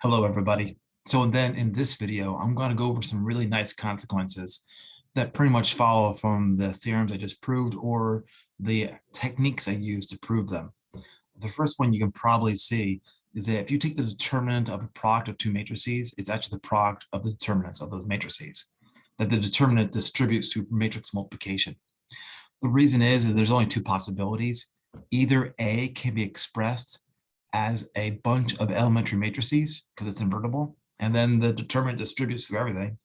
Hello, everybody. So then in this video, I'm going to go over some really nice consequences that pretty much follow from the theorems I just proved or the techniques I used to prove them. The first one you can probably see is that if you take the determinant of a product of two matrices, it's actually the product of the determinants of those matrices, that the determinant distributes through matrix multiplication. The reason is that there's only two possibilities. Either A can be expressed as a bunch of elementary matrices because it's invertible, and then the determinant distributes through everything,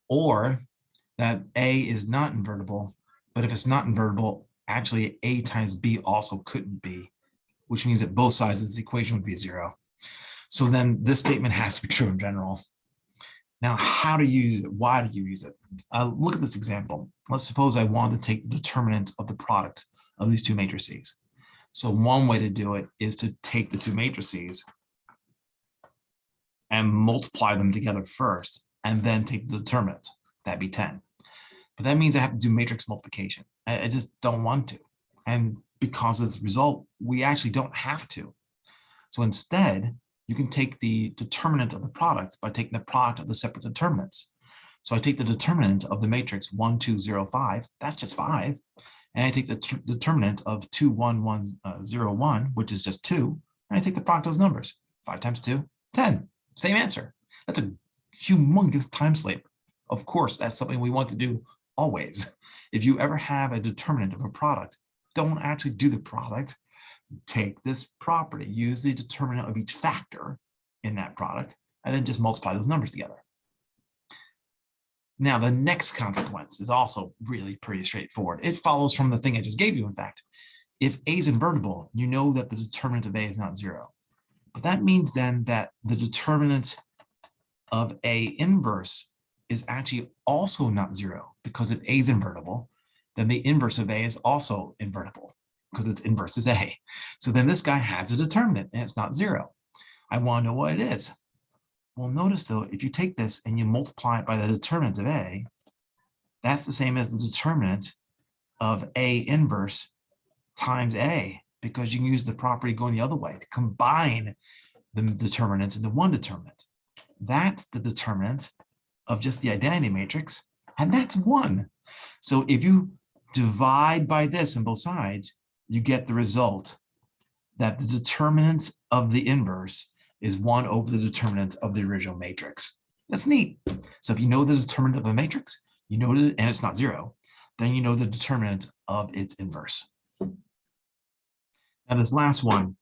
or that A is not invertible, but if it's not invertible, actually A times B also couldn't be, which means that both sides of the equation would be zero. So then this statement has to be true in general. Now, how to use it? Why do you use it? Look at this example. Let's suppose I wanted to take the determinant of the product of these two matrices. So one way to do it is to take the two matrices and multiply them together first, and then take the determinant. That'd be 10. But that means I have to do matrix multiplication. I just don't want to. And because of this result, we actually don't have to. So instead, you can take the determinant of the product by taking the product of the separate determinants. So I take the determinant of the matrix 1, 2, 0, 5. That's just 5. And I take the determinant of 2, 1, 1, 0, 1, which is just 2. And I take the product of those numbers. 5 times 2, 10. Same answer. That's a humongous time slave. Of course, that's something we want to do always. If you ever have a determinant of a product, don't actually do the product. Take this property, use the determinant of each factor in that product, and then just multiply those numbers together. Now, the next consequence is also really pretty straightforward. It follows from the thing I just gave you, in fact. If A is invertible, you know that the determinant of A is not 0. But that means then that the determinant of A inverse is actually also not 0, because if A is invertible, then the inverse of A is also invertible, because its inverse is A. So then this guy has a determinant, and it's not 0. I want to know what it is. Well, notice though, if you take this and you multiply it by the determinant of A, that's the same as the determinant of A inverse times A, because you can use the property going the other way to combine the determinants into one determinant. That's the determinant of just the identity matrix, and that's 1. So if you divide by this on both sides, you get the result that the determinant of the inverse is 1 over the determinant of the original matrix. That's neat. So if you know the determinant of a matrix, you know it, and it's not 0, then you know the determinant of its inverse. Now this last one,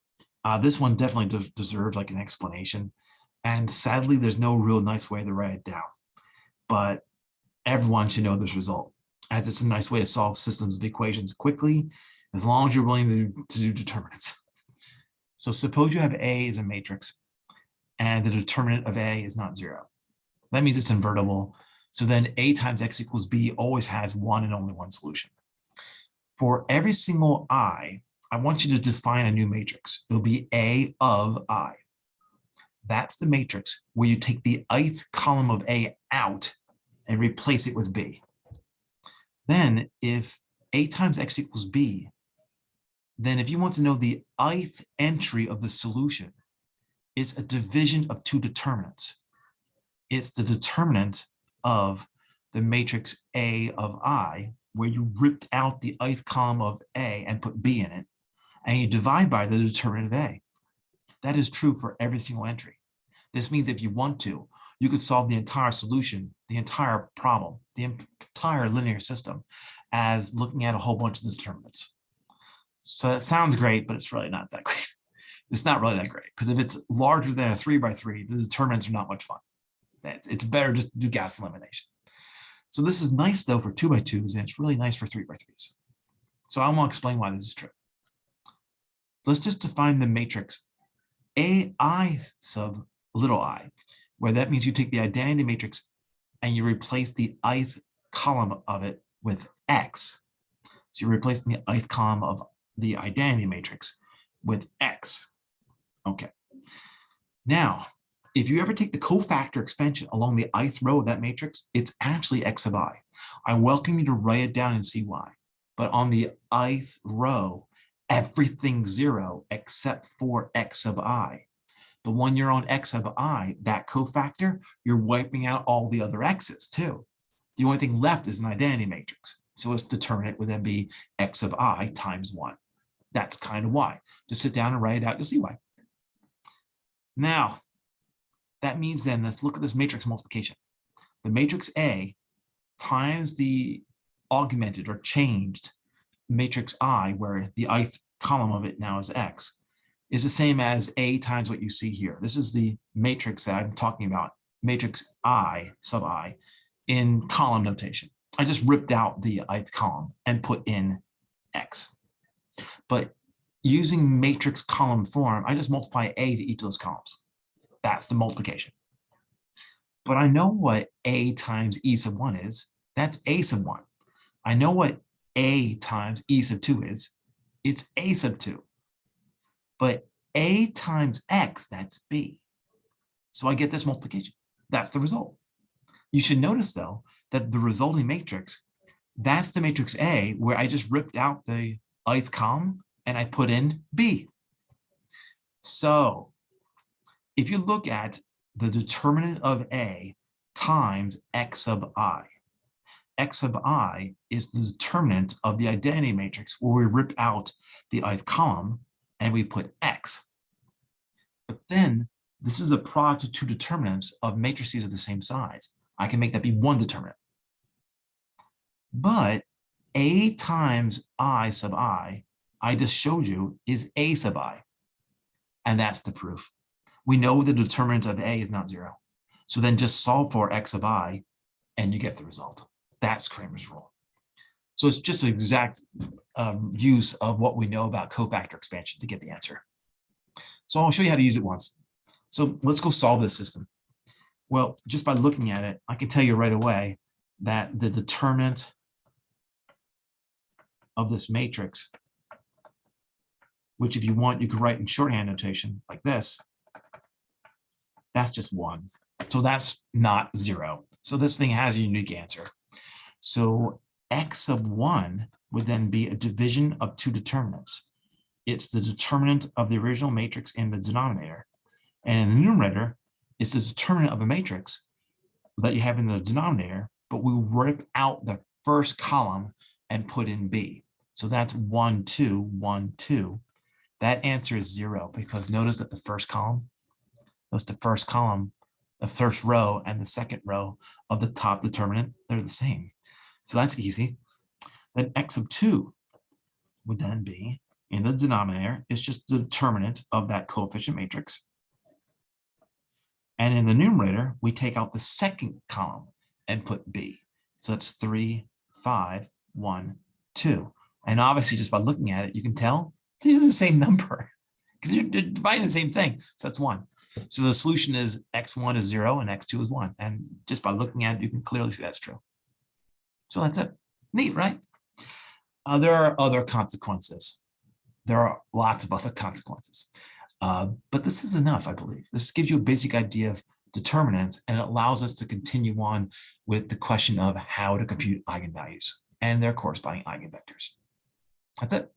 this one definitely deserves like an explanation. And sadly, there's no real nice way to write it down. But everyone should know this result, as it's a nice way to solve systems of equations quickly, as long as you're willing to do determinants. So suppose you have A as a matrix, and the determinant of A is not 0. That means it's invertible. So then A times X equals B always has one and only one solution. For every single I want you to define a new matrix. It'll be A of I. That's the matrix where you take the ith column of A out and replace it with B. Then if A times X equals B, then if you want to know the ith entry of the solution, it's a division of two determinants. It's the determinant of the matrix A of I, where you ripped out the ith column of A and put B in it, and you divide by the determinant of A. That is true for every single entry. This means if you want to, you could solve the entire solution, the entire problem, the entire linear system as looking at a whole bunch of the determinants. So that sounds great, but it's really not that great. It's not really that great, because if it's larger than a 3 by 3, the determinants are not much fun. It's better just to do gas elimination. So this is nice though for 2 by 2s, and it's really nice for 3 by 3s. So I want to explain why this is true. Let's just define the matrix AI sub little I, where that means you take the identity matrix and you replace the ith column of it with X. So you're replacing the ith column of the identity matrix with X. Okay. Now, if you ever take the cofactor extension along the ith row of that matrix, it's actually X of I. I welcome you to write it down and see why. But on the ith row, everything's 0 except for X of I. But when you're on x of I, that cofactor, you're wiping out all the other x's too. The only thing left is an identity matrix. So its determinant would then be x of I times 1. That's kind of why. Just sit down and write it out, you'll see why. Now, that means then, let's look at this matrix multiplication. The matrix A times the augmented or changed matrix I, where the ith column of it now is x, is the same as A times what you see here. This is the matrix that I'm talking about, matrix I sub I, in column notation. I just ripped out the ith column and put in x. But using matrix column form, I just multiply A to each of those columns. That's the multiplication. But I know what A times E sub 1 is. That's A sub 1. I know what A times E sub 2 is. It's A sub 2. But A times X, that's B. So I get this multiplication. That's the result. You should notice, though, that the resulting matrix, that's the matrix A, where I just ripped out the ith column and I put in B. So if you look at the determinant of A times x sub I, x sub I is the determinant of the identity matrix where we rip out the ith column and we put x. But then this is a product of two determinants of matrices of the same size. I can make that be one determinant. But A times I sub I just showed you, is A sub I. And that's the proof. We know the determinant of A is not 0. So then just solve for x sub I and you get the result. That's Crammers rule. So it's just an exact use of what we know about cofactor expansion to get the answer. So I'll show you how to use it once. So let's go solve this system. Well, just by looking at it, I can tell you right away that the determinant of this matrix, which if you want, you could write in shorthand notation like this, that's just 1. So that's not 0. So this thing has a unique answer. So x sub 1 would then be a division of two determinants. It's the determinant of the original matrix in the denominator. And in the numerator, it's the determinant of a matrix that you have in the denominator, but we rip out the first column and put in B. So that's 1, 2, 1, 2. That answer is 0 because notice that the first column, the first row and the second row of the top determinant, they're the same. So that's easy. Then x sub 2 would then be, in the denominator, it's just the determinant of that coefficient matrix. And in the numerator, we take out the second column and put B. So it's 3, 5, 1, 2. And obviously, just by looking at it, you can tell these are the same number because you're dividing the same thing. So that's 1. So the solution is x1 is 0 and x2 is 1. And just by looking at it, you can clearly see that's true. So that's it. Neat, right? There are other consequences. There are lots of other consequences. But this is enough, I believe. This gives you a basic idea of determinants, and it allows us to continue on with the question of how to compute eigenvalues and their corresponding eigenvectors. That's it.